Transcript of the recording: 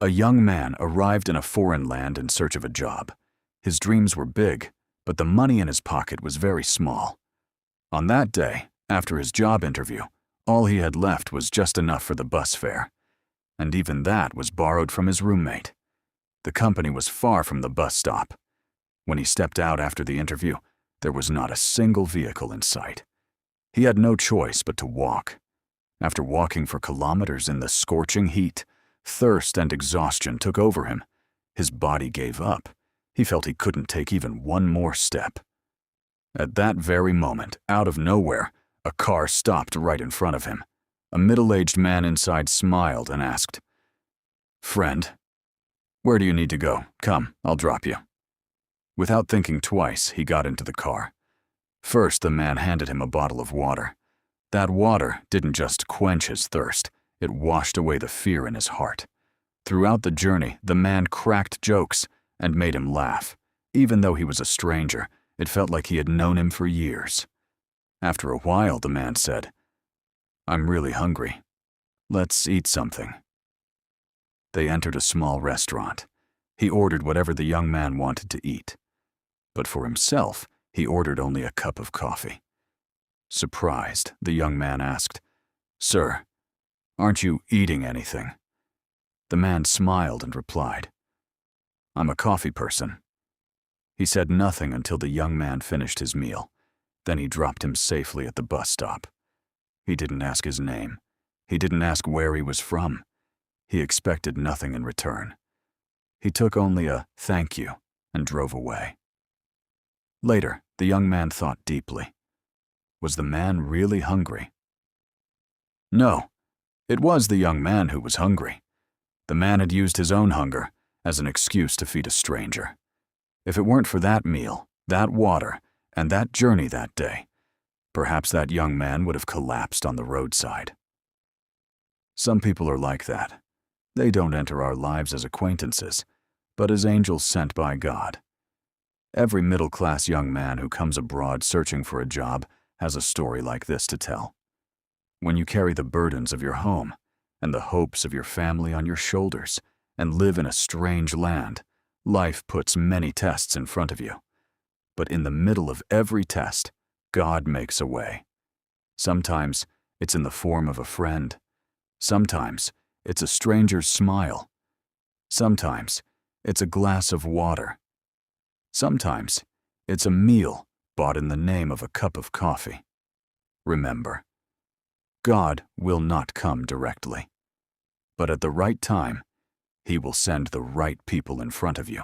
A young man arrived in a foreign land in search of a job. His dreams were big, but the money in his pocket was very small. On that day, after his job interview, all he had left was just enough for the bus fare. And even that was borrowed from his roommate. The company was far from the bus stop. When he stepped out after the interview, there was not a single vehicle in sight. He had no choice but to walk. After walking for kilometers in the scorching heat, thirst and exhaustion took over him. His body gave up. He felt he couldn't take even one more step. At that very moment, out of nowhere, a car stopped right in front of him. A middle-aged man inside smiled and asked, "Friend, where do you need to go? Come, I'll drop you." Without thinking twice, he got into the car. First, the man handed him a bottle of water. That water didn't just quench his thirst, it washed away the fear in his heart. Throughout the journey, the man cracked jokes and made him laugh. Even though he was a stranger, it felt like he had known him for years. After a while, the man said, "I'm really hungry. Let's eat something." They entered a small restaurant. He ordered whatever the young man wanted to eat. But for himself, he ordered only a cup of coffee. Surprised, the young man asked, "Sir, aren't you eating anything?" The man smiled and replied, "I'm a coffee person." He said nothing until the young man finished his meal. Then he dropped him safely at the bus stop. He didn't ask his name. He didn't ask where he was from. He expected nothing in return. He took only a "thank you" and drove away. Later, the young man thought deeply. Was the man really hungry? No, it was the young man who was hungry. The man had used his own hunger as an excuse to feed a stranger. If it weren't for that meal, that water, and that journey that day, perhaps that young man would have collapsed on the roadside. Some people are like that. They don't enter our lives as acquaintances, but as angels sent by God. Every middle-class young man who comes abroad searching for a job has a story like this to tell. When you carry the burdens of your home and the hopes of your family on your shoulders and live in a strange land, life puts many tests in front of you. But in the middle of every test, God makes a way. Sometimes it's in the form of a friend. Sometimes it's a stranger's smile. Sometimes it's a glass of water. Sometimes it's a meal bought in the name of a cup of coffee. Remember, God will not come directly, but at the right time, He will send the right people in front of you.